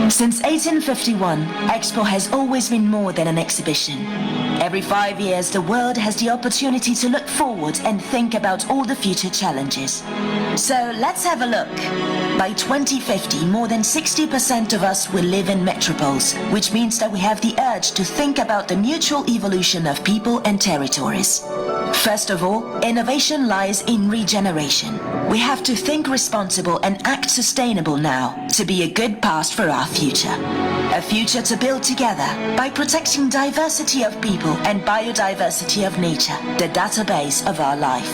Since 1851, Expo has always been more than an exhibition. Every 5 years, the world has the opportunity to look forward and think about all the future challenges. So let's have a look. By 2050, more than 60% of us will live in metropoles, which means that we have the urge to think about the mutual evolution of people and territories. First of all, innovation lies in regeneration. We have to think responsible and act sustainable now to be a good past for our future. A future to build together by protecting diversity of people and biodiversity of nature, the database of our life.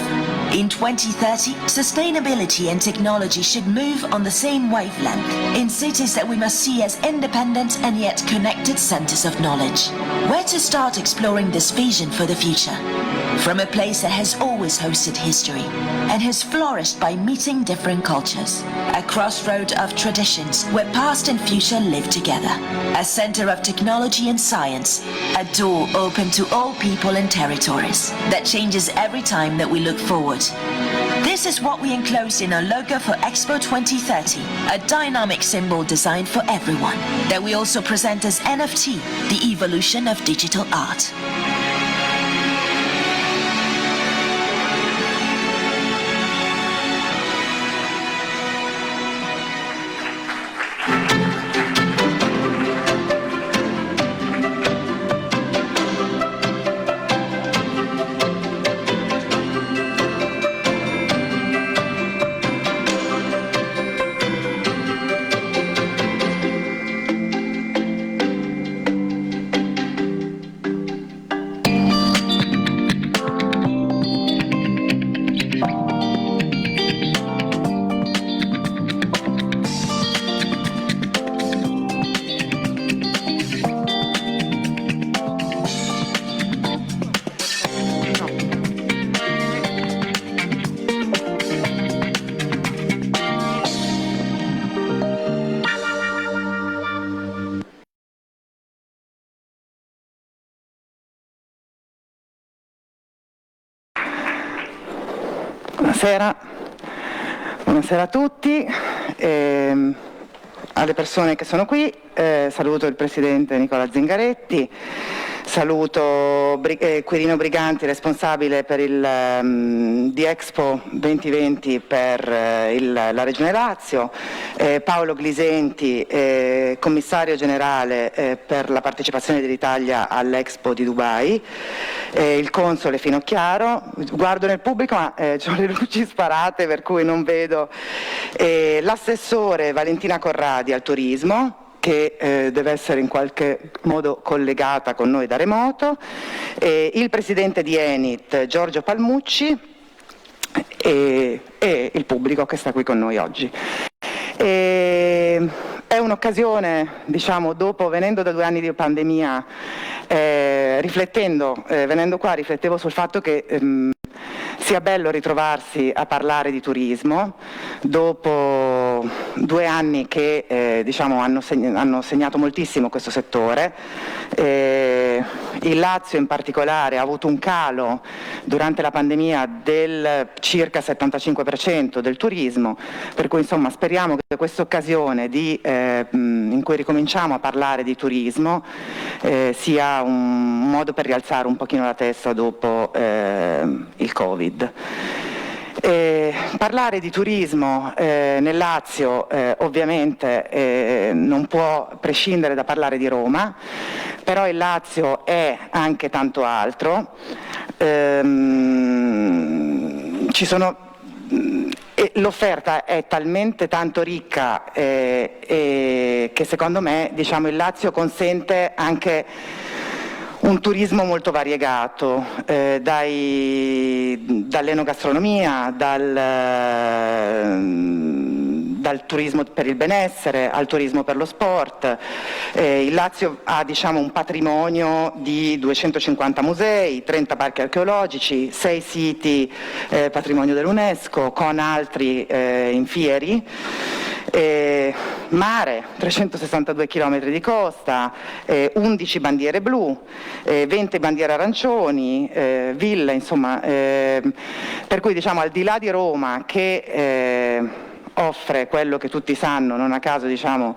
In 2030, sustainability and technology should move on the same wavelength in cities that we must see as independent and yet connected centers of knowledge. Where to start exploring this vision for the future? From a place that has always hosted history and has flourished by meeting different cultures. A crossroad of traditions where past and future live together. A center of technology and science. A door open to all people and territories that changes every time that we look forward. This is what we enclosed in our logo for Expo 2030, a dynamic symbol designed for everyone, that we also present as NFT, the evolution of digital art. Buonasera a tutti, alle persone che sono qui, saluto il Presidente Nicola Zingaretti, saluto Quirino Briganti, responsabile per di Expo 2020 per la Regione Lazio, Paolo Glisenti, commissario generale per la partecipazione dell'Italia all'Expo di Dubai, il console Finocchiaro, guardo nel pubblico ma ho le luci sparate per cui non vedo, l'assessore Valentina Corradi al turismo, che deve essere in qualche modo collegata con noi da remoto, il presidente di Enit Giorgio Palmucci e il pubblico che sta qui con noi oggi. È un'occasione, diciamo, venendo da 2 anni di pandemia, venendo qua riflettevo sul fatto che sia bello ritrovarsi a parlare di turismo dopo 2 anni che diciamo, hanno segnato moltissimo questo settore. Il Lazio in particolare ha avuto un calo durante la pandemia del circa 75% del turismo, per cui insomma speriamo che questa occasione in cui ricominciamo a parlare di turismo sia un modo per rialzare un pochino la testa dopo il Covid. Parlare di turismo nel Lazio ovviamente non può prescindere da parlare di Roma, però il Lazio è anche tanto altro. l'offerta è talmente tanto ricca che secondo me, diciamo, il Lazio consente anche un turismo molto variegato, dall'enogastronomia, dal turismo per il benessere al turismo per lo sport. Il Lazio ha, diciamo, un patrimonio di 250 musei, 30 parchi archeologici, 6 siti patrimonio dell'UNESCO, con altri in fieri. Mare, 362 km di costa, 11 bandiere blu, 20 bandiere arancioni, ville, insomma, per cui, diciamo, al di là di Roma che offre quello che tutti sanno, non a caso, diciamo,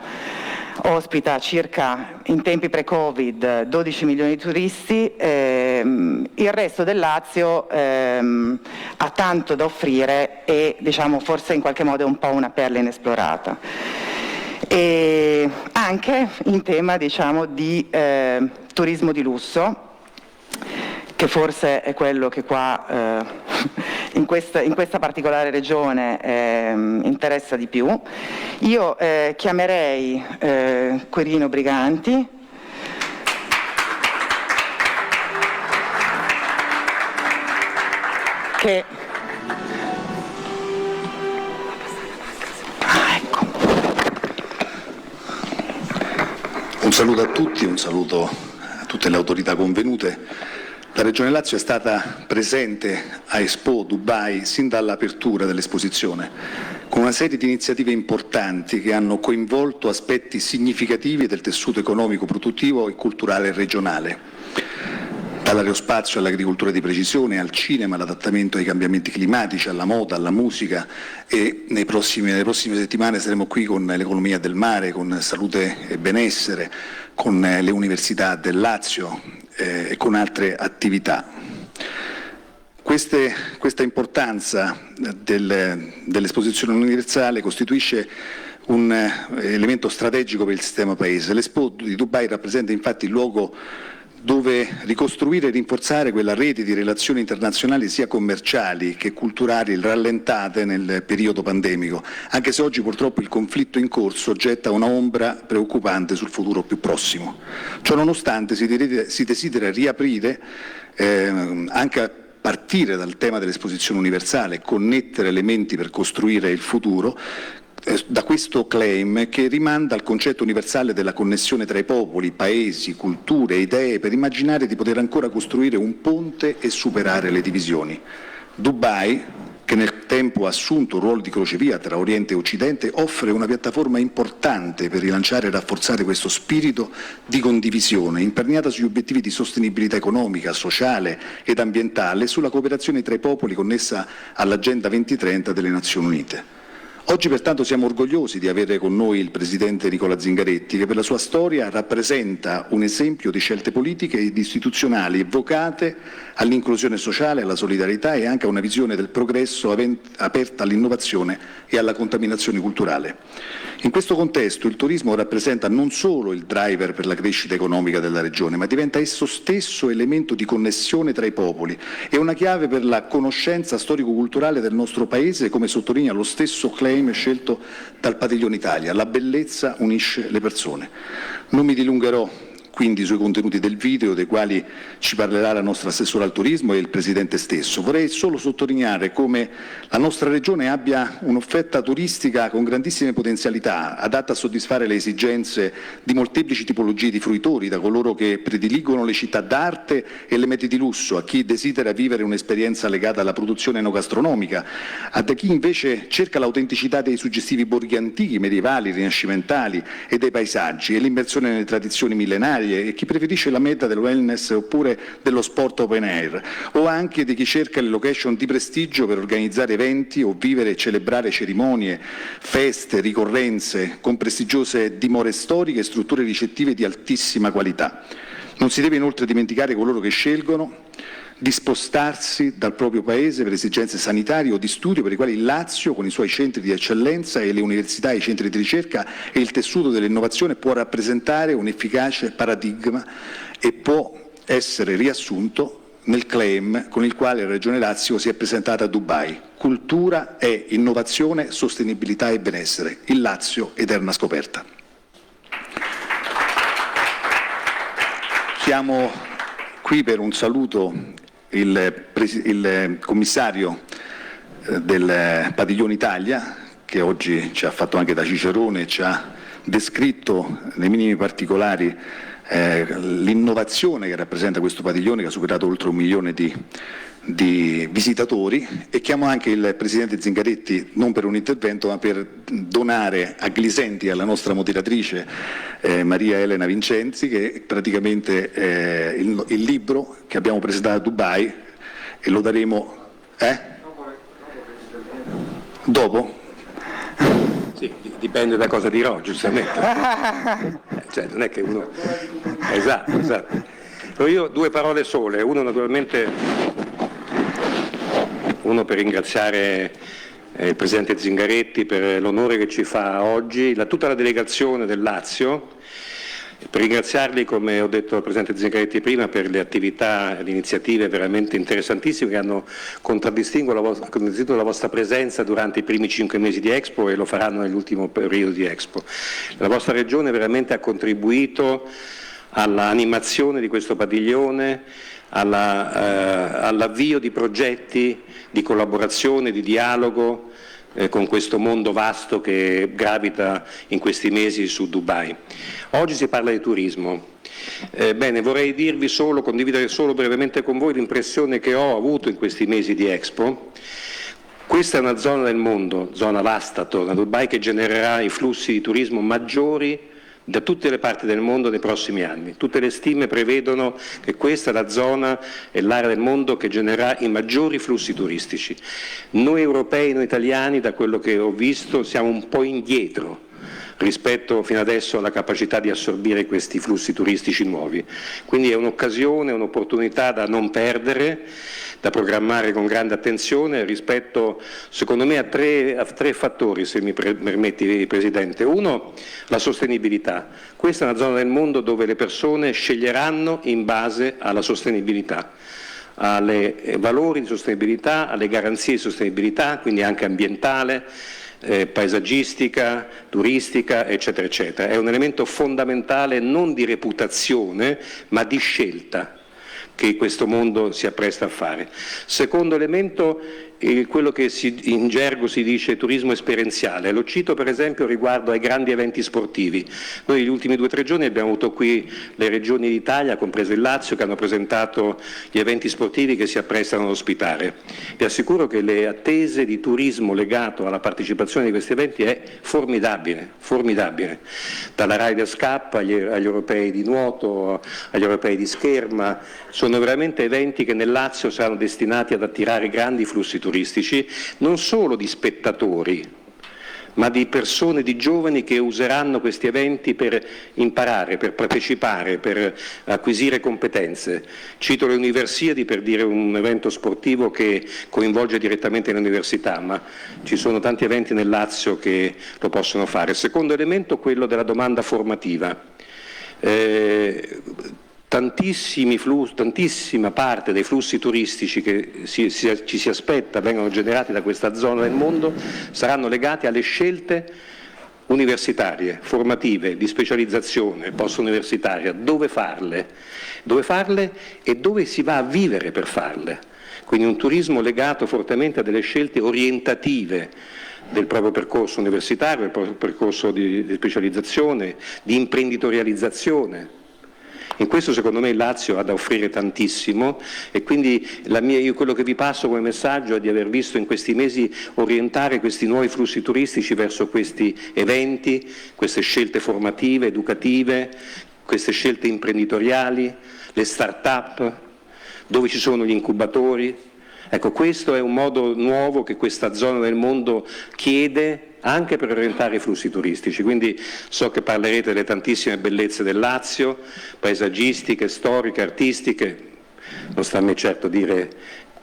ospita circa, in tempi pre-Covid, 12 milioni di turisti, il resto del Lazio ha tanto da offrire e, diciamo, forse in qualche modo è un po' una perla inesplorata. E anche in tema, diciamo, di turismo di lusso, che forse è quello che qua in questa particolare regione interessa di più. Io chiamerei Quirino Briganti, che un saluto a tutti, un saluto a tutte le autorità convenute. La Regione Lazio è stata presente a Expo Dubai sin dall'apertura dell'esposizione, con una serie di iniziative importanti che hanno coinvolto aspetti significativi del tessuto economico, produttivo e culturale regionale. Dall'aerospazio all'agricoltura di precisione, al cinema, all'adattamento ai cambiamenti climatici, alla moda, alla musica, e nelle prossime settimane saremo qui con l'economia del mare, con salute e benessere, con le università del Lazio e con altre attività. Questa importanza dell'esposizione universale costituisce un elemento strategico per il sistema Paese. L'Expo di Dubai rappresenta infatti il luogo dove ricostruire e rinforzare quella rete di relazioni internazionali sia commerciali che culturali rallentate nel periodo pandemico, anche se oggi purtroppo il conflitto in corso getta una ombra preoccupante sul futuro più prossimo. Ciononostante si desidera riaprire anche a partire dal tema dell'esposizione universale, connettere elementi per costruire il futuro, da questo claim che rimanda al concetto universale della connessione tra i popoli, paesi, culture, idee, per immaginare di poter ancora costruire un ponte e superare le divisioni. Dubai, che nel tempo ha assunto un ruolo di crocevia tra Oriente e Occidente, offre una piattaforma importante per rilanciare e rafforzare questo spirito di condivisione, imperniata sugli obiettivi di sostenibilità economica, sociale ed ambientale, sulla cooperazione tra i popoli connessa all'Agenda 2030 delle Nazioni Unite. Oggi pertanto siamo orgogliosi di avere con noi il Presidente Nicola Zingaretti, che per la sua storia rappresenta un esempio di scelte politiche ed istituzionali vocate all'inclusione sociale, alla solidarietà e anche a una visione del progresso aperta all'innovazione e alla contaminazione culturale. In questo contesto il turismo rappresenta non solo il driver per la crescita economica della regione, ma diventa esso stesso elemento di connessione tra i popoli e una chiave per la conoscenza storico-culturale del nostro Paese, come sottolinea lo stesso claim scelto dal Padiglione Italia: la bellezza unisce le persone. Non mi dilungherò quindi sui contenuti del video, dei quali ci parlerà la nostra assessora al turismo e il Presidente stesso. Vorrei solo sottolineare come la nostra Regione abbia un'offerta turistica con grandissime potenzialità, adatta a soddisfare le esigenze di molteplici tipologie di fruitori, da coloro che prediligono le città d'arte e le mete di lusso, a chi desidera vivere un'esperienza legata alla produzione enogastronomica, a chi invece cerca l'autenticità dei suggestivi borghi antichi, medievali, rinascimentali e dei paesaggi e l'immersione nelle tradizioni millenarie, e chi preferisce la meta del wellness oppure dello sport open air, o anche di chi cerca le location di prestigio per organizzare eventi o vivere e celebrare cerimonie, feste, ricorrenze con prestigiose dimore storiche e strutture ricettive di altissima qualità. Non si deve inoltre dimenticare coloro che scelgono di spostarsi dal proprio paese per esigenze sanitarie o di studio, per i quali il Lazio, con i suoi centri di eccellenza e le università e i centri di ricerca e il tessuto dell'innovazione, può rappresentare un efficace paradigma e può essere riassunto nel claim con il quale la Regione Lazio si è presentata a Dubai: cultura è innovazione, sostenibilità e benessere. Il Lazio, eterna scoperta. Siamo qui per un saluto il commissario del Padiglione Italia, che oggi ci ha fatto anche da cicerone, ci ha descritto nei minimi particolari l'innovazione che rappresenta questo padiglione, che ha superato oltre 1 milione di visitatori, e chiamo anche il Presidente Zingaretti non per un intervento ma per donare a Glisenti, alla nostra moderatrice Maria Elena Vincenzi, che praticamente il libro che abbiamo presentato a Dubai, e lo daremo dopo? Sì, dipende da cosa dirò, giustamente. Cioè, non è che uno... Esatto. Però io 2 parole sole, uno per ringraziare il Presidente Zingaretti per l'onore che ci fa oggi, tutta la delegazione del Lazio, per ringraziarli, come ho detto al Presidente Zingaretti prima, per le attività e le iniziative veramente interessantissime che hanno contraddistinto la vostra presenza durante i primi 5 mesi di Expo, e lo faranno nell'ultimo periodo di Expo. La vostra Regione veramente ha contribuito all'animazione di questo padiglione, all'avvio di progetti di collaborazione, di dialogo con questo mondo vasto che gravita in questi mesi su Dubai. Oggi si parla di turismo. Bene, vorrei condividere solo brevemente con voi l'impressione che ho avuto in questi mesi di Expo. Questa è una zona del mondo, zona vasta attorno a Dubai, che genererà i flussi di turismo maggiori da tutte le parti del mondo nei prossimi anni. Tutte le stime prevedono che questa è la zona e l'area del mondo che genererà i maggiori flussi turistici. Noi europei, noi italiani, da quello che ho visto, siamo un po' indietro rispetto fino adesso alla capacità di assorbire questi flussi turistici nuovi. Quindi è un'occasione, un'opportunità da non perdere, da programmare con grande attenzione rispetto, secondo me, a tre fattori, se mi permetti, Presidente. Uno, la sostenibilità. Questa è una zona del mondo dove le persone sceglieranno in base alla sostenibilità, alle valori di sostenibilità, alle garanzie di sostenibilità, quindi anche ambientale, paesaggistica, turistica, eccetera, eccetera. È un elemento fondamentale non di reputazione, ma di scelta che questo mondo si appresta a fare. Secondo elemento, quello che in gergo si dice turismo esperienziale. Lo cito per esempio riguardo ai grandi eventi sportivi. Noi negli ultimi 2 o 3 giorni abbiamo avuto qui le regioni d'Italia, compreso il Lazio, che hanno presentato gli eventi sportivi che si apprestano ad ospitare. Vi assicuro che le attese di turismo legato alla partecipazione di questi eventi è formidabile, formidabile. Dalla Riders Cup agli europei di nuoto, agli europei di scherma, sono veramente eventi che nel Lazio saranno destinati ad attirare grandi flussi turistici, non solo di spettatori, ma di persone, di giovani che useranno questi eventi per imparare, per partecipare, per acquisire competenze. Cito le Universiadi per dire un evento sportivo che coinvolge direttamente le università, ma ci sono tanti eventi nel Lazio che lo possono fare. Secondo elemento, quello della domanda formativa. Tantissima parte dei flussi turistici che ci si aspetta vengano generati da questa zona del mondo saranno legati alle scelte universitarie, formative, di specializzazione, post-universitaria, dove farle e dove si va a vivere per farle. Quindi un turismo legato fortemente a delle scelte orientative del proprio percorso universitario, del proprio percorso di specializzazione, di imprenditorializzazione. In questo secondo me il Lazio ha da offrire tantissimo, e quindi io quello che vi passo come messaggio è di aver visto in questi mesi orientare questi nuovi flussi turistici verso questi eventi, queste scelte formative, educative, queste scelte imprenditoriali, le start-up, dove ci sono gli incubatori. Ecco, questo è un modo nuovo che questa zona del mondo chiede anche per orientare i flussi turistici. Quindi so che parlerete delle tantissime bellezze del Lazio, paesaggistiche, storiche, artistiche. Non sta a me certo dire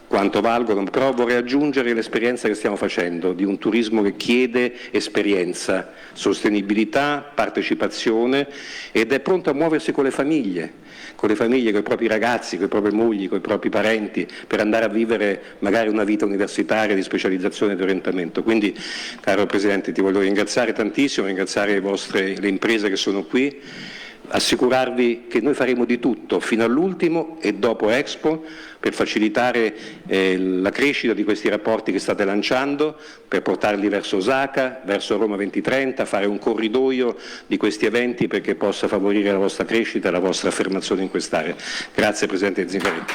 quanto valgono, però vorrei aggiungere l'esperienza che stiamo facendo di un turismo che chiede esperienza, sostenibilità, partecipazione ed è pronto a muoversi con le famiglie, con i propri ragazzi, con le proprie mogli, con i propri parenti, per andare a vivere magari una vita universitaria di specializzazione e di orientamento. Quindi, caro Presidente, ti voglio ringraziare tantissimo, ringraziare le imprese che sono qui, assicurarvi che noi faremo di tutto fino all'ultimo e dopo Expo per facilitare la crescita di questi rapporti che state lanciando, per portarli verso Osaka, verso Roma 2030, fare un corridoio di questi eventi perché possa favorire la vostra crescita e la vostra affermazione in quest'area. Grazie Presidente Zingaretti.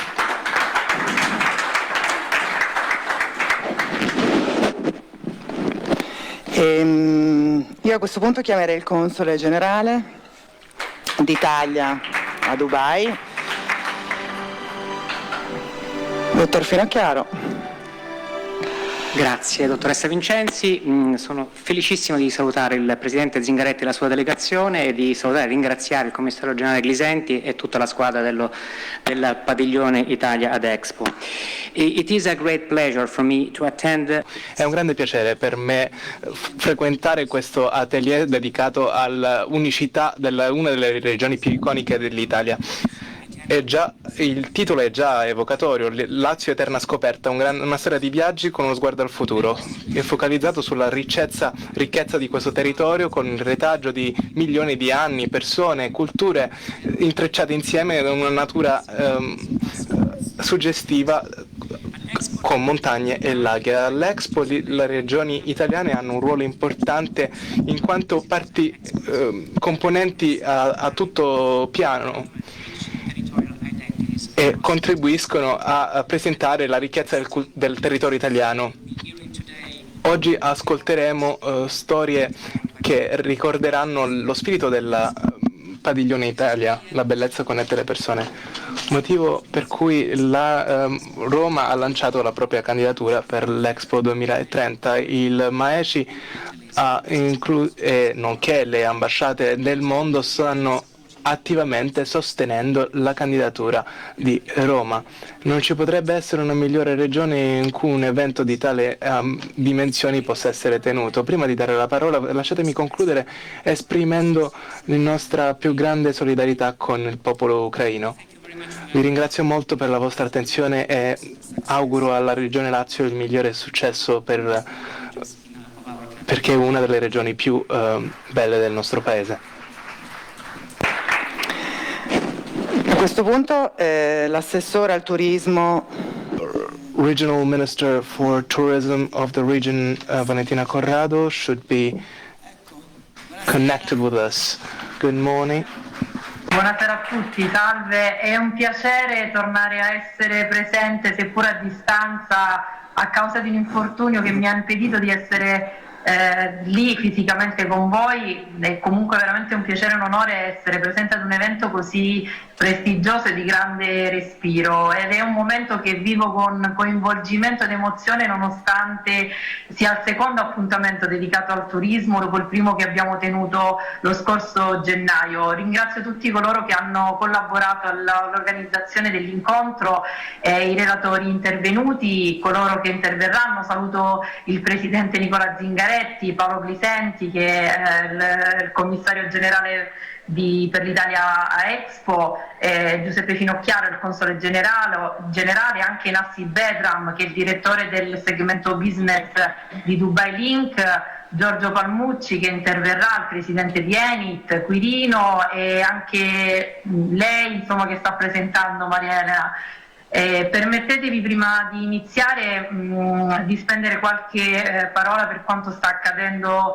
Io a questo punto chiamerei il Console Generale d'Italia a Dubai, dottor Finocchiaro. Grazie dottoressa Vincenzi, sono felicissimo di salutare il Presidente Zingaretti e la sua delegazione e di salutare e ringraziare il Commissario Generale Glisenti e tutta la squadra del Padiglione Italia ad Expo. It is a great pleasure for me to attend. È un grande piacere per me frequentare questo atelier dedicato all'unicità di una delle regioni più iconiche dell'Italia. Il titolo è già evocatorio, Lazio Eterna Scoperta, una storia di viaggi con uno sguardo al futuro. È focalizzato sulla ricchezza di questo territorio con il retaggio di milioni di anni, persone, culture intrecciate insieme in una natura suggestiva con montagne e laghi. All'Expo le regioni italiane hanno un ruolo importante in quanto componenti a tutto piano e contribuiscono a presentare la ricchezza del territorio italiano. Oggi ascolteremo storie che ricorderanno lo spirito del Padiglione Italia, la bellezza connette le persone, motivo per cui Roma ha la propria candidatura per l'Expo 2030. Il MAECI nonché le ambasciate del mondo stanno attivamente sostenendo la candidatura di Roma. Non ci potrebbe essere una migliore regione in cui un evento di tale dimensioni possa essere tenuto. Prima di dare la parola, lasciatemi concludere esprimendo la nostra più grande solidarietà con il popolo ucraino. Vi ringrazio molto per la vostra attenzione e auguro alla Regione Lazio il migliore successo perché è una delle regioni più belle del nostro Paese. A questo punto l'assessore al turismo Regional Minister for Tourism of the region, Valentina Corrado, should be connected with us. Good morning. Buonasera a tutti, salve. È un piacere tornare a essere presente, seppur a distanza, a causa di un infortunio che mi ha impedito di essere lì fisicamente con voi. È comunque veramente un piacere e un onore essere presente ad un evento così prestigioso e di grande respiro, ed è un momento che vivo con coinvolgimento ed emozione, nonostante sia il secondo appuntamento dedicato al turismo dopo il primo che abbiamo tenuto lo scorso gennaio. Ringrazio tutti coloro che hanno collaborato all'organizzazione dell'incontro, i relatori intervenuti, coloro che interverranno. Saluto il Presidente Nicola Zingaretti, Paolo Glisenti, che è il Commissario Generale per l'Italia a Expo, Giuseppe Finocchiaro, il Console Generale, anche Nassi Bedram, che è il direttore del segmento business di Dubai Link, Giorgio Palmucci che interverrà, il presidente di Enit, Quirino, e anche lei, insomma, che sta presentando, Maria Elena. Permettetevi prima di iniziare di spendere qualche parola per quanto sta accadendo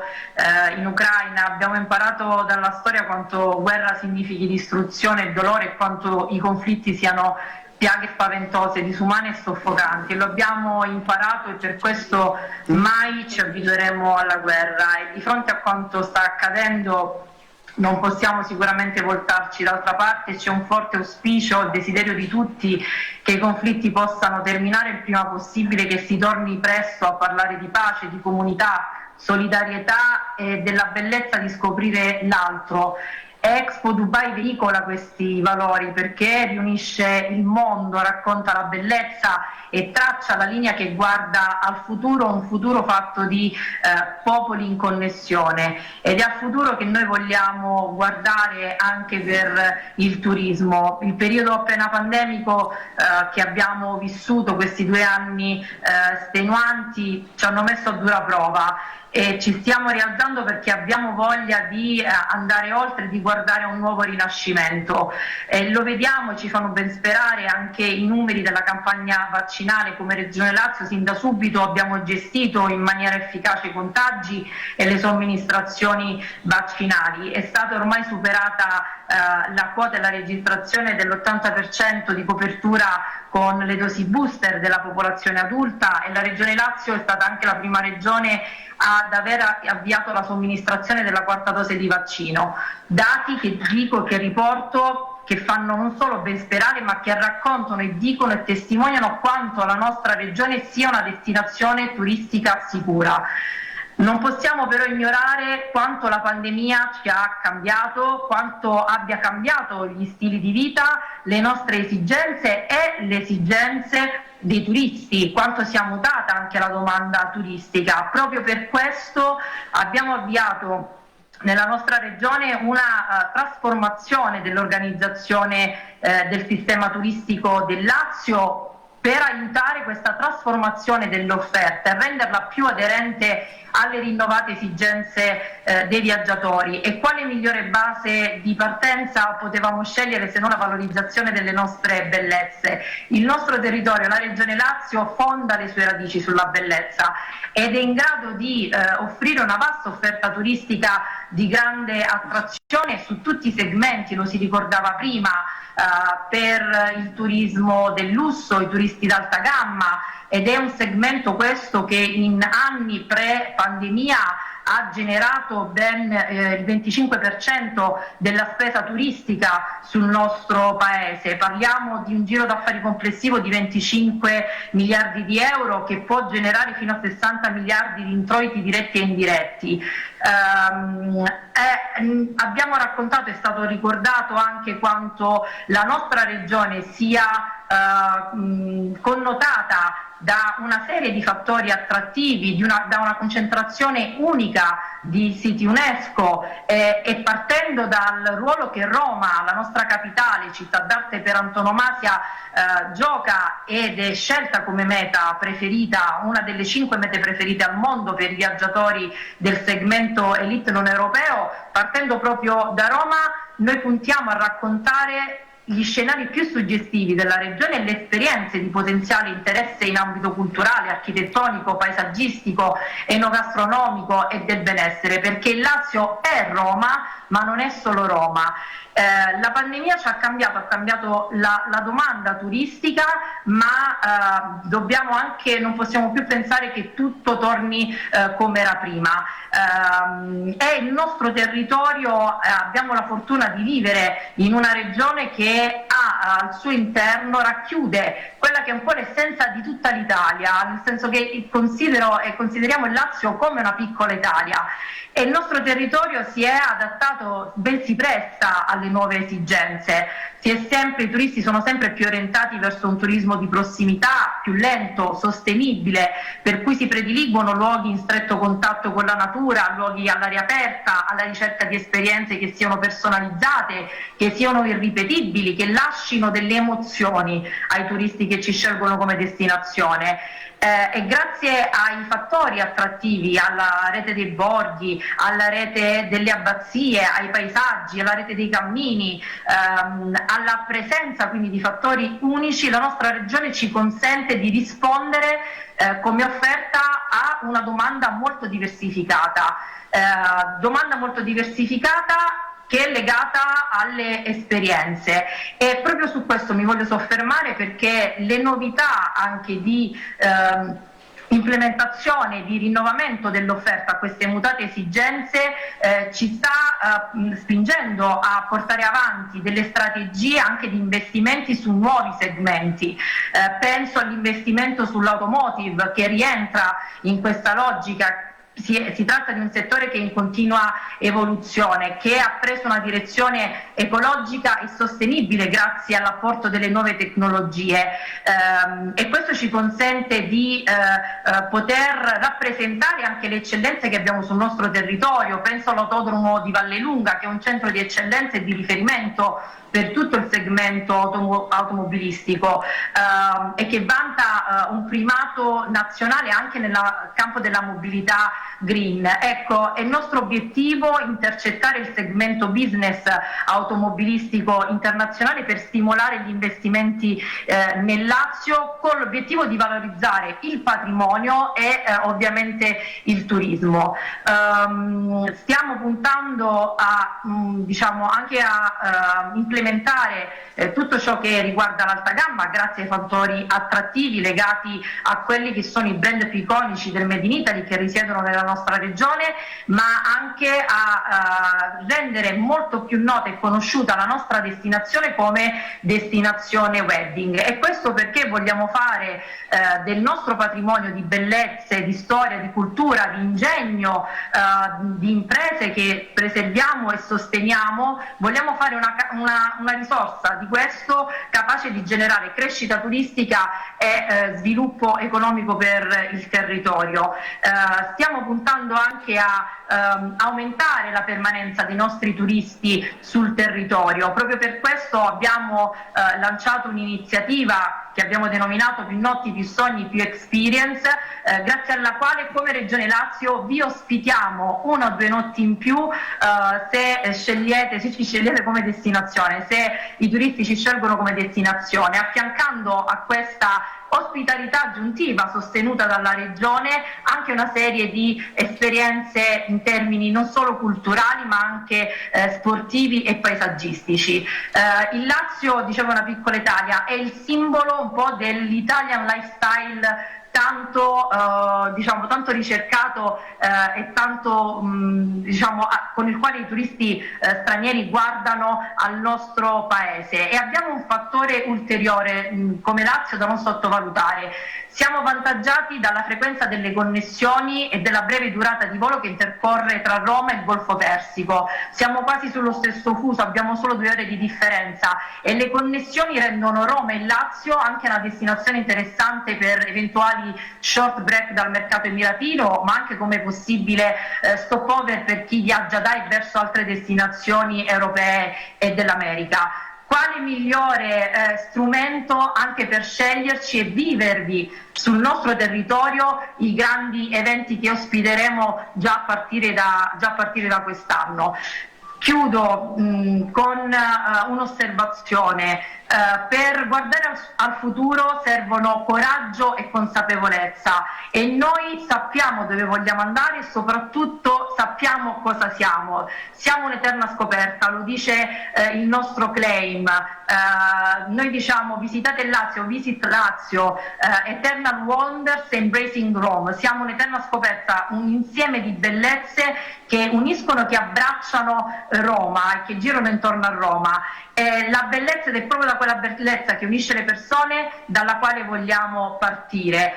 in Ucraina. Abbiamo imparato dalla storia quanto guerra significhi distruzione e dolore e quanto i conflitti siano piaghe spaventose, disumane e soffocanti, e lo abbiamo imparato, e per questo mai ci abitueremo alla guerra. E di fronte a quanto sta accadendo non possiamo sicuramente voltarci d'altra parte. C'è un forte auspicio, il desiderio di tutti che i conflitti possano terminare il prima possibile, che si torni presto a parlare di pace, di comunità, solidarietà e della bellezza di scoprire l'altro. Expo Dubai veicola questi valori perché riunisce il mondo, racconta la bellezza e traccia la linea che guarda al futuro, un futuro fatto di popoli in connessione, ed è al futuro che noi vogliamo guardare anche per il turismo. Il periodo appena pandemico che abbiamo vissuto, questi 2 anni stenuanti, ci hanno messo a dura prova e ci stiamo rialzando perché abbiamo voglia di andare oltre, di guardare a un nuovo rinascimento. Lo vediamo e ci fanno ben sperare anche i numeri della campagna vaccinale. Come Regione Lazio sin da subito abbiamo gestito in maniera efficace i contagi e le somministrazioni vaccinali. È stata ormai superata la quota e la registrazione dell'80% di copertura con le dosi booster della popolazione adulta, e la Regione Lazio è stata anche la prima regione ad aver avviato la somministrazione della 4ª dose di vaccino. Dati che dico, che riporto, che fanno non solo ben sperare, ma che raccontano e dicono e testimoniano quanto la nostra regione sia una destinazione turistica sicura. Non possiamo però ignorare quanto la pandemia ci ha cambiato, quanto abbia cambiato gli stili di vita, le nostre esigenze e le esigenze dei turisti, quanto sia mutata anche la domanda turistica. Proprio per questo abbiamo avviato nella nostra regione una trasformazione dell'organizzazione del sistema turistico del Lazio, per aiutare questa trasformazione dell'offerta e renderla più aderente alle rinnovate esigenze dei viaggiatori. E quale migliore base di partenza potevamo scegliere se non la valorizzazione delle nostre bellezze? Il nostro territorio, la Regione Lazio, fonda le sue radici sulla bellezza ed è in grado di offrire una vasta offerta turistica di grande attrazione su tutti i segmenti, lo si ricordava prima, per il turismo del lusso, i turisti d'alta gamma, ed è un segmento questo che in anni pre-pandemia ha generato ben il 25% della spesa turistica sul nostro paese. Parliamo di un giro d'affari complessivo di 25 miliardi di euro che può generare fino a 60 miliardi di introiti diretti e indiretti. Abbiamo raccontato, è stato ricordato anche quanto la nostra regione sia connotata da una serie di fattori attrattivi, da una concentrazione unica di siti UNESCO, e partendo dal ruolo che Roma, la nostra capitale, città d'arte per antonomasia, gioca ed è scelta come meta preferita, una delle 5 mete preferite al mondo per i viaggiatori del segmento elite non europeo. Partendo proprio da Roma, noi puntiamo a raccontare gli scenari più suggestivi della regione e le esperienze di potenziale interesse in ambito culturale, architettonico, paesaggistico, enogastronomico e del benessere, perché il Lazio è Roma, ma non è solo Roma. La pandemia ci ha cambiato la domanda turistica, ma non possiamo più pensare che tutto torni come era prima. È il nostro territorio, abbiamo la fortuna di vivere in una regione che al suo interno racchiude quella che è un po' l'essenza di tutta l'Italia, nel senso che consideriamo il Lazio come una piccola Italia, e il nostro territorio si è adattato, ben si presta alle nuove esigenze. I turisti sono sempre più orientati verso un turismo di prossimità, più lento, sostenibile, per cui si prediligono luoghi in stretto contatto con la natura, luoghi all'aria aperta, alla ricerca di esperienze che siano personalizzate, che siano irripetibili, che lasciano delle emozioni ai turisti che ci scelgono come destinazione. E grazie ai fattori attrattivi, alla rete dei borghi, alla rete delle abbazie, ai paesaggi, alla rete dei cammini, alla presenza quindi di fattori unici, la nostra regione ci consente di rispondere come offerta a una domanda molto diversificata. Che è legata alle esperienze, e proprio su questo mi voglio soffermare, perché le novità anche di implementazione, di rinnovamento dell'offerta a queste mutate esigenze ci sta spingendo a portare avanti delle strategie anche di investimenti su nuovi segmenti. Penso all'investimento sull'automotive, che rientra in questa logica si tratta di un settore che è in continua evoluzione, che ha preso una direzione ecologica e sostenibile grazie all'apporto delle nuove tecnologie, e questo ci consente di poter rappresentare anche le eccellenze che abbiamo sul nostro territorio. Penso all'Autodromo di Vallelunga, che è un centro di eccellenza e di riferimento per tutto il segmento automobilistico, e che vanta un primato nazionale anche nel campo della mobilità green. Ecco, è il nostro obiettivo intercettare il segmento business automobilistico internazionale per stimolare gli investimenti nel Lazio, con l'obiettivo di valorizzare il patrimonio e ovviamente il turismo. Stiamo puntando a, anche a implementare tutto ciò che riguarda l'alta gamma grazie ai fattori attrattivi legati a quelli che sono i brand più iconici del Made in Italy che risiedono nella nostra regione, ma anche a rendere molto più nota e conosciuta la nostra destinazione come destinazione wedding. E questo perché vogliamo fare del nostro patrimonio di bellezze, di storia, di cultura, di ingegno, di imprese che preserviamo e sosteniamo, vogliamo fare una risorsa di questo capace di generare crescita turistica e sviluppo economico per il territorio. Stiamo puntando anche a aumentare la permanenza dei nostri turisti sul territorio. Proprio per questo abbiamo lanciato un'iniziativa che abbiamo denominato Più notti, più sogni, più experience, grazie alla quale come Regione Lazio vi ospitiamo 1 o 2 notti in più se ci scegliete come destinazione, se i turisti ci scelgono come destinazione, affiancando a questa ospitalità aggiuntiva sostenuta dalla Regione anche una serie di esperienze in termini non solo culturali ma anche sportivi e paesaggistici. Il Lazio, dicevo Una piccola Italia, è il simbolo un po' dell'Italian lifestyle tanto ricercato e tanto con il quale i turisti stranieri guardano al nostro paese, e abbiamo un fattore ulteriore come Lazio da non sottovalutare. Siamo vantaggiati dalla frequenza delle connessioni e della breve durata di volo che intercorre tra Roma e il Golfo Persico. Siamo quasi sullo stesso fuso, abbiamo solo 2 ore di differenza, e le connessioni rendono Roma e Lazio anche una destinazione interessante per eventuali short break dal mercato emiratino, ma anche come possibile stopover per chi viaggia da e verso altre destinazioni europee e dell'America. Quale migliore strumento anche per sceglierci e vivervi sul nostro territorio i grandi eventi che ospiteremo già a partire da quest'anno. Chiudo con un'osservazione. Per guardare al futuro servono coraggio e consapevolezza, e noi sappiamo dove vogliamo andare e soprattutto sappiamo cosa siamo. Siamo un'eterna scoperta, lo dice il nostro claim. Noi diciamo visitate il Lazio, visit Lazio, Eternal Wonders Embracing Rome. Siamo un'eterna scoperta, un insieme di bellezze che uniscono, che abbracciano Roma e che girano intorno a Roma. La bellezza, ed è proprio da quella bellezza che unisce le persone dalla quale vogliamo partire.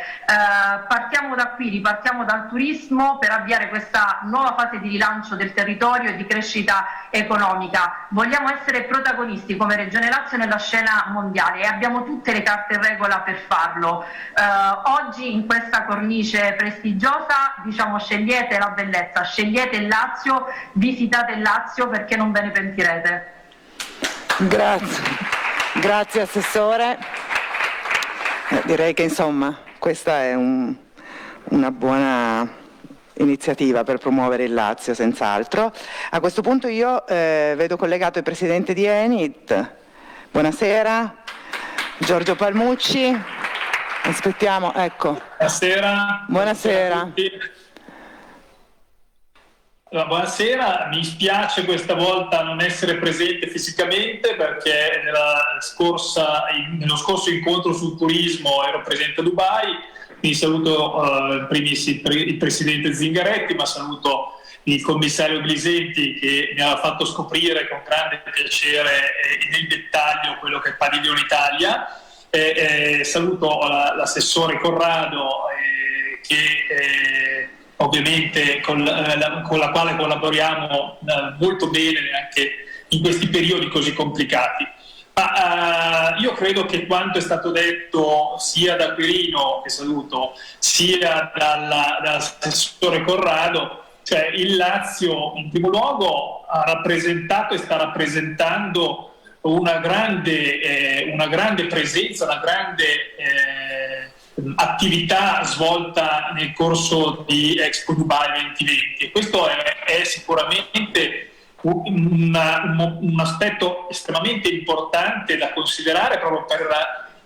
Partiamo da qui, ripartiamo dal turismo per avviare questa nuova fase di rilancio del territorio e di crescita economica. Vogliamo essere protagonisti come Regione Lazio nella scena mondiale e abbiamo tutte le carte in regola per farlo. Oggi in questa cornice prestigiosa diciamo: scegliete la bellezza, scegliete il Lazio, visitate il Lazio perché non ve ne pentirete. Grazie Assessore. Direi che insomma questa è una buona iniziativa per promuovere il Lazio, senz'altro. A questo punto io vedo collegato il Presidente di Enit. Buonasera, Giorgio Palmucci. Aspettiamo, ecco. Buonasera. Buonasera. Buonasera, mi spiace questa volta non essere presente fisicamente perché nello scorso incontro sul turismo ero presente a Dubai, quindi saluto il Presidente Zingaretti, ma saluto il Commissario Glisenti che mi ha fatto scoprire con grande piacere nel dettaglio quello che è Padiglione Italia, saluto l'assessore Corrado che ho ovviamente con la quale collaboriamo molto bene anche in questi periodi così complicati. Ma io credo che quanto è stato detto sia da Quirino, che saluto, sia dall'assessore Corrado, cioè il Lazio in primo luogo ha rappresentato e sta rappresentando una grande presenza, una grande attività svolta nel corso di Expo Dubai 2020, e questo è sicuramente un aspetto estremamente importante da considerare proprio per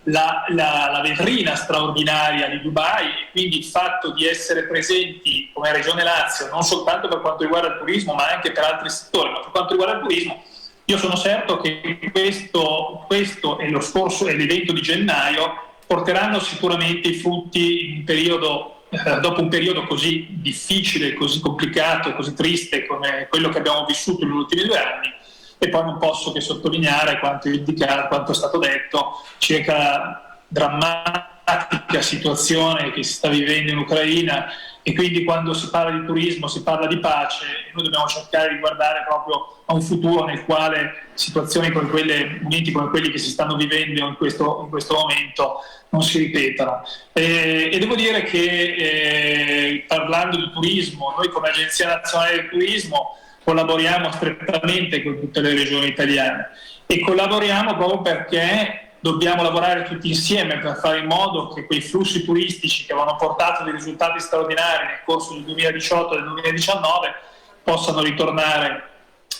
la vetrina straordinaria di Dubai, e quindi il fatto di essere presenti come Regione Lazio non soltanto per quanto riguarda il turismo ma anche per altri settori. Ma per quanto riguarda il turismo, io sono certo che questo e lo scorso e l'evento di gennaio porteranno sicuramente i frutti in periodo, dopo un periodo così difficile, così complicato, così triste come quello che abbiamo vissuto negli ultimi 2 anni. E poi non posso che sottolineare quanto è stato detto circa la drammatica situazione che si sta vivendo in Ucraina, e quindi quando si parla di turismo si parla di pace, e noi dobbiamo cercare di guardare proprio a un futuro nel quale situazioni come quelle, momenti come quelli che si stanno vivendo in questo momento non si ripetano. E devo dire che parlando di turismo, noi come Agenzia Nazionale del Turismo collaboriamo strettamente con tutte le regioni italiane, e collaboriamo proprio perché dobbiamo lavorare tutti insieme per fare in modo che quei flussi turistici che avevano portato dei risultati straordinari nel corso del 2018 e del 2019 possano ritornare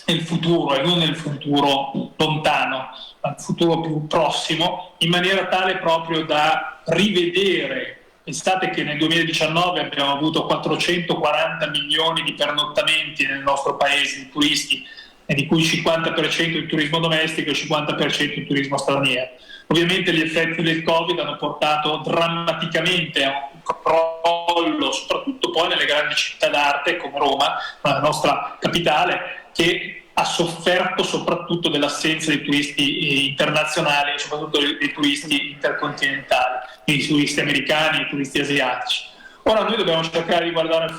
nel futuro, e non nel futuro lontano, ma nel futuro più prossimo, in maniera tale proprio da rivedere. Pensate che nel 2019 abbiamo avuto 440 milioni di pernottamenti nel nostro paese di turisti, e di cui il 50% il turismo domestico e il 50% il turismo straniero. Ovviamente gli effetti del Covid hanno portato drammaticamente a un crollo, soprattutto poi nelle grandi città d'arte come Roma, la nostra capitale, che ha sofferto soprattutto dell'assenza dei turisti internazionali e soprattutto dei turisti intercontinentali, i turisti americani, i turisti asiatici. Ora noi dobbiamo cercare di guardare al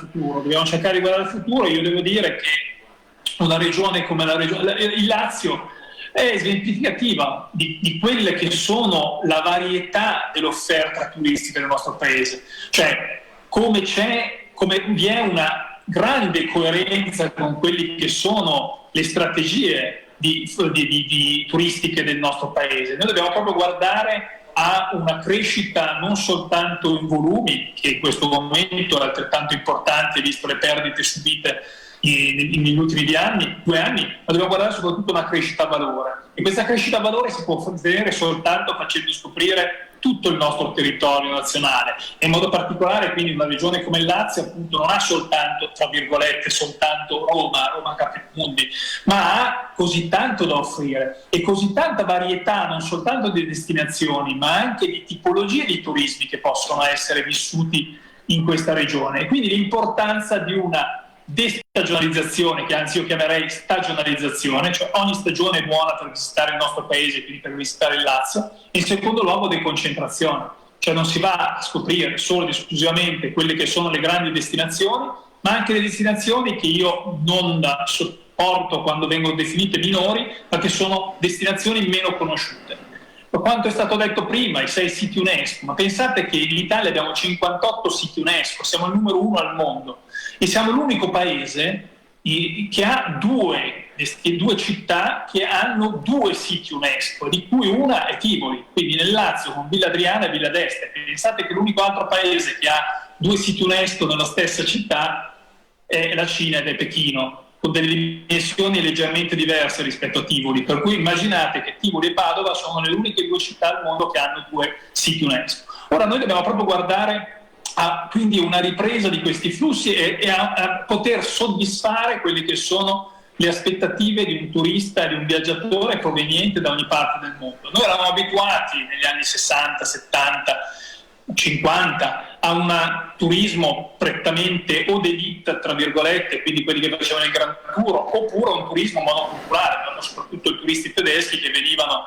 futuro, io devo dire che una regione come il Lazio è esemplificativa di quelle che sono la varietà dell'offerta turistica del nostro paese, cioè come vi è una grande coerenza con quelli che sono le strategie di turistiche del nostro paese. Noi dobbiamo proprio guardare a una crescita non soltanto in volumi, che in questo momento è altrettanto importante visto le perdite subite negli ultimi 2 anni, ma dobbiamo guardare soprattutto a una crescita a valore, e questa crescita a valore si può ottenere soltanto facendo scoprire tutto il nostro territorio nazionale, e in modo particolare quindi una regione come il Lazio appunto non ha soltanto, tra virgolette, soltanto Roma Capitmundi, ma ha così tanto da offrire e così tanta varietà non soltanto di destinazioni ma anche di tipologie di turismi che possono essere vissuti in questa regione, e quindi l'importanza di una destagionalizzazione, che anzi io chiamerei stagionalizzazione, cioè ogni stagione è buona per visitare il nostro paese, quindi per visitare il Lazio. In secondo luogo deconcentrazione, cioè non si va a scoprire solo ed esclusivamente quelle che sono le grandi destinazioni, ma anche le destinazioni che io non sopporto quando vengono definite minori, ma che sono destinazioni meno conosciute. Per quanto è stato detto prima, i 6 siti UNESCO, ma pensate che in Italia abbiamo 58 siti UNESCO, siamo il numero 1 al mondo, e siamo l'unico paese che ha due città che hanno 2 siti UNESCO, di cui una è Tivoli, quindi nel Lazio con Villa Adriana e Villa d'Este. Pensate che l'unico altro paese che ha 2 siti UNESCO nella stessa città è la Cina ed è Pechino, con delle dimensioni leggermente diverse rispetto a Tivoli, per cui immaginate che Tivoli e Padova sono le uniche 2 città al mondo che hanno 2 siti UNESCO. Ora noi dobbiamo proprio guardare a quindi una ripresa di questi flussi e a poter soddisfare quelle che sono le aspettative di un turista e di un viaggiatore proveniente da ogni parte del mondo. Noi eravamo abituati negli anni 60, 70, 50 a un turismo prettamente o d'élite, tra virgolette, quindi quelli che facevano il Grand Tour, oppure un turismo monoculturale, soprattutto i turisti tedeschi che venivano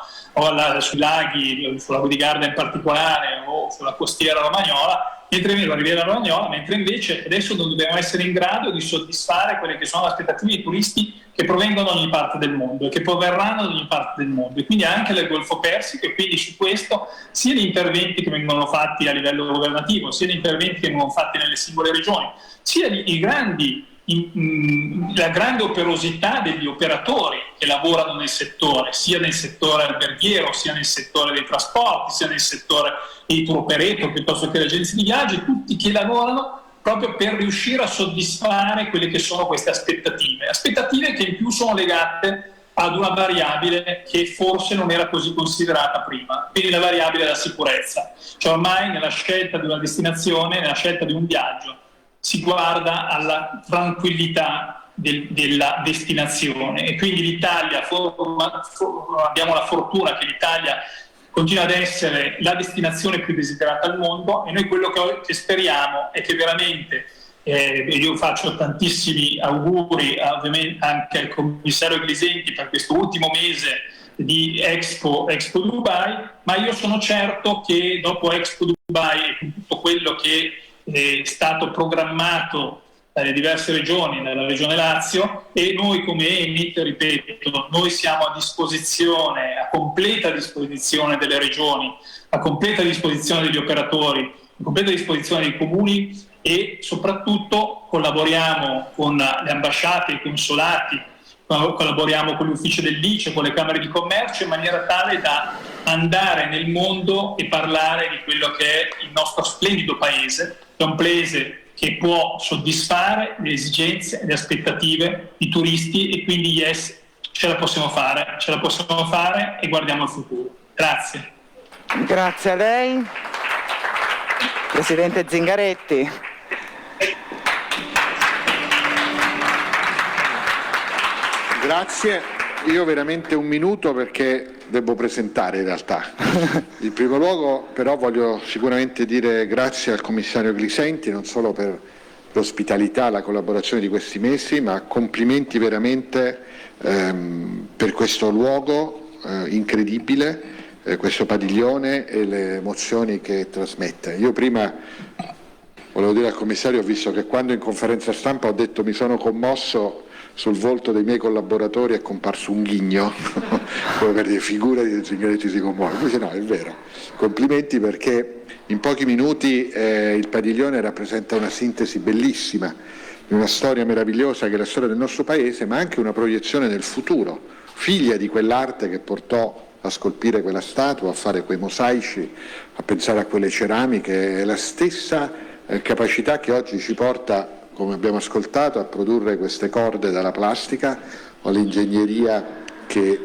sui laghi, sulla Lago di Garda in particolare o sulla costiera romagnola, mentre la Riviera Romagnola, mentre invece adesso non dobbiamo essere in grado di soddisfare quelle che sono le aspettative dei turisti che provengono da ogni parte del mondo e che proverranno da ogni parte del mondo, e quindi anche del Golfo Persico. E quindi su questo sia gli interventi che vengono fatti a livello governativo, sia gli interventi che vengono fatti nelle singole regioni, sia la grande operosità degli operatori che lavorano nel settore, sia nel settore alberghiero, sia nel settore dei trasporti, sia nel settore dei tour operator, piuttosto che le agenzie di viaggio, tutti che lavorano proprio per riuscire a soddisfare quelle che sono queste aspettative che in più sono legate ad una variabile che forse non era così considerata prima, quindi la variabile della sicurezza. Cioè ormai nella scelta di una destinazione, nella scelta di un viaggio, si guarda alla tranquillità della destinazione, e quindi l'Italia, abbiamo la fortuna che l'Italia continua ad essere la destinazione più desiderata al mondo, e noi quello che speriamo è che veramente, io faccio tantissimi auguri ovviamente anche al commissario Glisenti per questo ultimo mese di Expo Dubai, ma io sono certo che dopo Expo Dubai e con tutto quello che è stato programmato dalle diverse regioni, nella regione Lazio, e noi come EMIT, ripeto, noi siamo a disposizione, a completa disposizione delle regioni, a completa disposizione degli operatori, a completa disposizione dei comuni, e soprattutto collaboriamo con le ambasciate, i consolati, collaboriamo con gli uffici dell'ICE, con le camere di commercio, in maniera tale da andare nel mondo e parlare di quello che è il nostro splendido paese, è un paese che può soddisfare le esigenze e le aspettative di turisti, e quindi yes, ce la possiamo fare e guardiamo al futuro. Grazie. Grazie a lei. Presidente Zingaretti. Grazie, io veramente un minuto perché devo presentare in realtà. In primo luogo però voglio sicuramente dire grazie al commissario Glisenti, non solo per l'ospitalità, la collaborazione di questi mesi, ma complimenti veramente per questo luogo incredibile, questo padiglione e le emozioni che trasmette. Io prima volevo dire al commissario, ho visto che quando in conferenza stampa ho detto mi sono commosso, sul volto dei miei collaboratori è comparso un ghigno, come per dire figurati che Zingaretti si commuove. Invece no, è vero. Complimenti, perché in pochi minuti il padiglione rappresenta una sintesi bellissima di una storia meravigliosa che è la storia del nostro paese, ma anche una proiezione nel futuro, figlia di quell'arte che portò a scolpire quella statua, a fare quei mosaici, a pensare a quelle ceramiche, è la stessa capacità che oggi ci porta, come abbiamo ascoltato, a produrre queste corde dalla plastica, o l'ingegneria che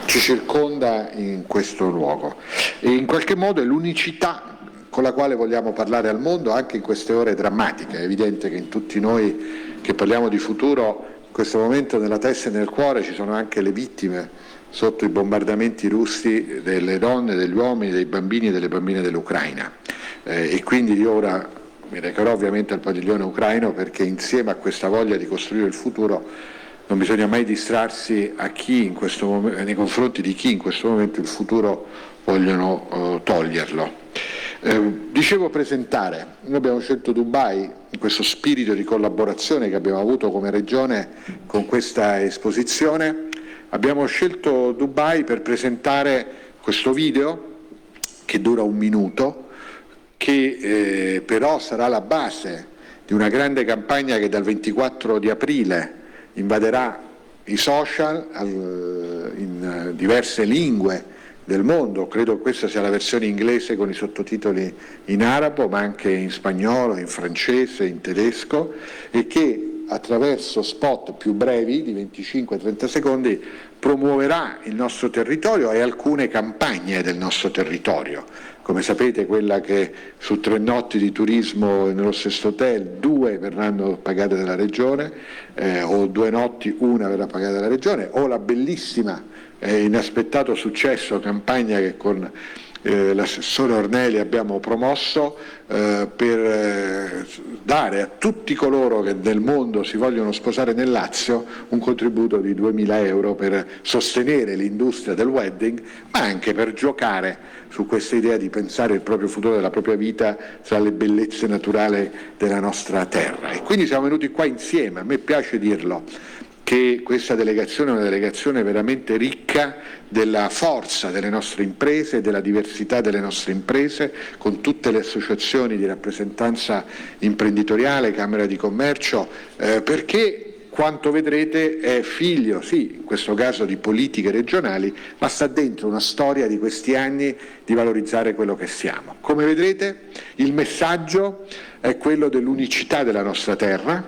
ci circonda in questo luogo. E in qualche modo è l'unicità con la quale vogliamo parlare al mondo anche in queste ore drammatiche. È evidente che in tutti noi che parliamo di futuro, in questo momento nella testa e nel cuore ci sono anche le vittime sotto i bombardamenti russi, delle donne, degli uomini, dei bambini e delle bambine dell'Ucraina. E quindi io ora mi recherò ovviamente al padiglione ucraino, perché insieme a questa voglia di costruire il futuro non bisogna mai distrarsi a chi in questo nei confronti di chi in questo momento il futuro vogliono toglierlo. Dicevo presentare, noi abbiamo scelto Dubai in questo spirito di collaborazione che abbiamo avuto come regione con questa esposizione. Abbiamo scelto Dubai per presentare questo video che dura 1 minuto, che però sarà la base di una grande campagna che dal 24 di aprile invaderà i social in diverse lingue del mondo. Credo che questa sia la versione inglese con i sottotitoli in arabo, ma anche in spagnolo, in francese, in tedesco, e che attraverso spot più brevi di 25-30 secondi promuoverà il nostro territorio e alcune campagne del nostro territorio. Come sapete, quella che su 3 notti di turismo nello stesso hotel 2 verranno pagate dalla regione, o 2 notti 1 verrà pagata dalla regione, o la bellissima e inaspettato successo campagna che con l'assessore Ornelli abbiamo promosso per dare a tutti coloro che nel mondo si vogliono sposare nel Lazio un contributo di 2.000 euro per sostenere l'industria del wedding, ma anche per giocare su questa idea di pensare il proprio futuro della propria vita tra le bellezze naturali della nostra terra. E quindi siamo venuti qua insieme, a me piace dirlo, che questa delegazione è una delegazione veramente ricca della forza delle nostre imprese, della diversità delle nostre imprese, con tutte le associazioni di rappresentanza imprenditoriale, Camera di Commercio, perché quanto vedrete è figlio, sì, in questo caso di politiche regionali, ma sta dentro una storia di questi anni di valorizzare quello che siamo. Come vedrete, il messaggio è quello dell'unicità della nostra terra,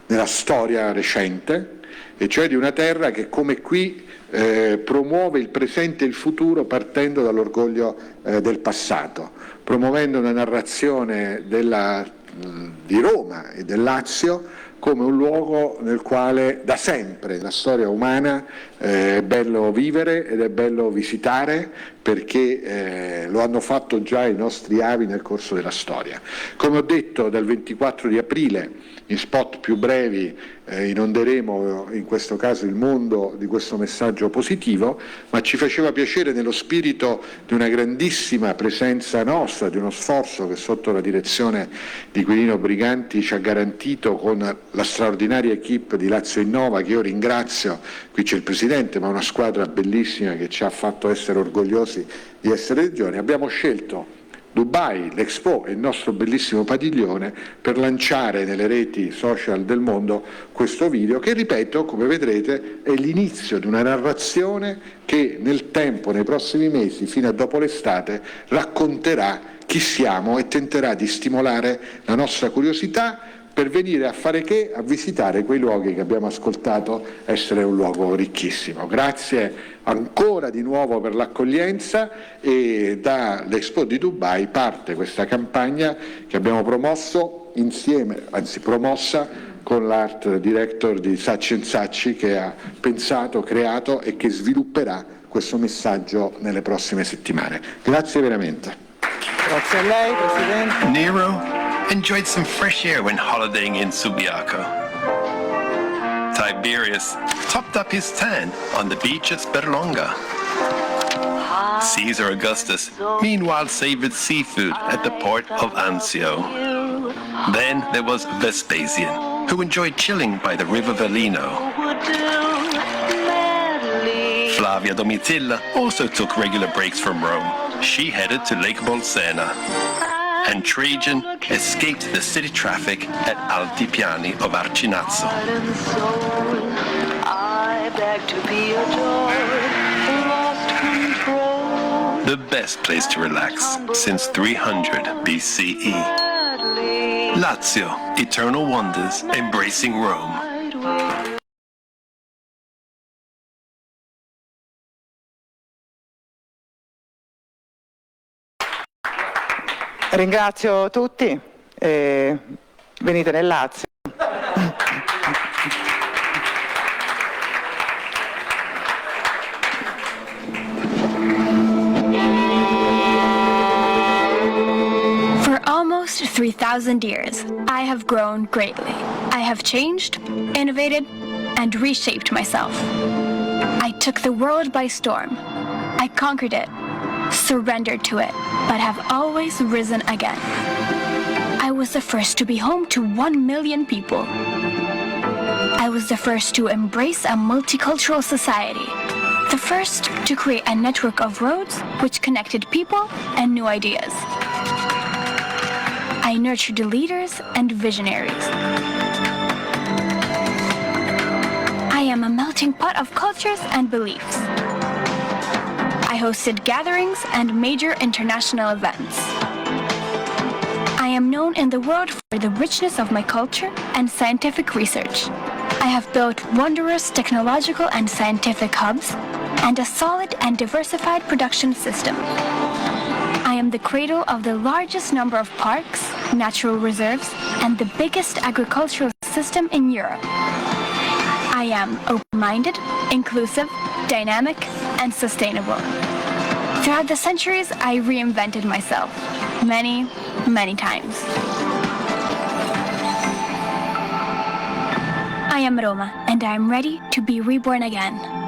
nella storia recente, e cioè di una terra che come qui promuove il presente e il futuro partendo dall'orgoglio del passato, promuovendo una narrazione di Roma e del Lazio come un luogo nel quale da sempre nella storia umana è bello vivere ed è bello visitare, perché lo hanno fatto già i nostri avi nel corso della storia. Come ho detto, dal 24 di aprile in spot più brevi inonderemo in questo caso il mondo di questo messaggio positivo, ma ci faceva piacere, nello spirito di una grandissima presenza nostra, di uno sforzo che sotto la direzione di Quirino Briganti ci ha garantito con la straordinaria equipe di Lazio Innova, che io ringrazio. Qui c'è il Presidente, ma una squadra bellissima che ci ha fatto essere orgogliosi di essere regione. Abbiamo scelto Dubai, l'Expo e il nostro bellissimo padiglione per lanciare nelle reti social del mondo questo video che, ripeto, come vedrete, è l'inizio di una narrazione che nel tempo, nei prossimi mesi, fino a dopo l'estate, racconterà chi siamo e tenterà di stimolare la nostra curiosità per venire a fare che? A visitare quei luoghi che abbiamo ascoltato essere un luogo ricchissimo. Grazie ancora di nuovo per l'accoglienza, e dall'Expo di Dubai parte questa campagna che abbiamo promosso insieme, anzi promossa, con l'art director di Sacci & Sacci, che ha pensato, creato e che svilupperà questo messaggio nelle prossime settimane. Grazie veramente. Grazie a lei, Presidente. Nero enjoyed some fresh air when holidaying in Subiaco. Tiberius topped up his tan on the beach at Sperlonga. Caesar Augustus, meanwhile, savored seafood at the port of Anzio. Then there was Vespasian, who enjoyed chilling by the river Velino. Flavia Domitilla also took regular breaks from Rome. She headed to Lake Bolsena. And Trajan escaped the city traffic at Altipiani of Arcinazzo. The best place to relax since 300 BCE. Lazio, eternal wonders, embracing Rome. Ringrazio tutti e venite nel Lazio. For almost 3,000 years, I have grown greatly. I have changed, innovated, and reshaped myself. I took the world by storm. I conquered it, surrendered to it, but have always risen again. I was the first to be home to 1 million people. I was the first to embrace a multicultural society. The first to create a network of roads which connected people and new ideas. I nurtured leaders and visionaries. I am a melting pot of cultures and beliefs. I hosted gatherings and major international events. I am known in the world for the richness of my culture and scientific research. I have built wondrous technological and scientific hubs and a solid and diversified production system. I am the cradle of the largest number of parks, natural reserves, and the biggest agricultural system in Europe. I am open-minded, inclusive, dynamic, and sustainable. Throughout the centuries, I reinvented myself many, many times. I am Roma, and I am ready to be reborn again.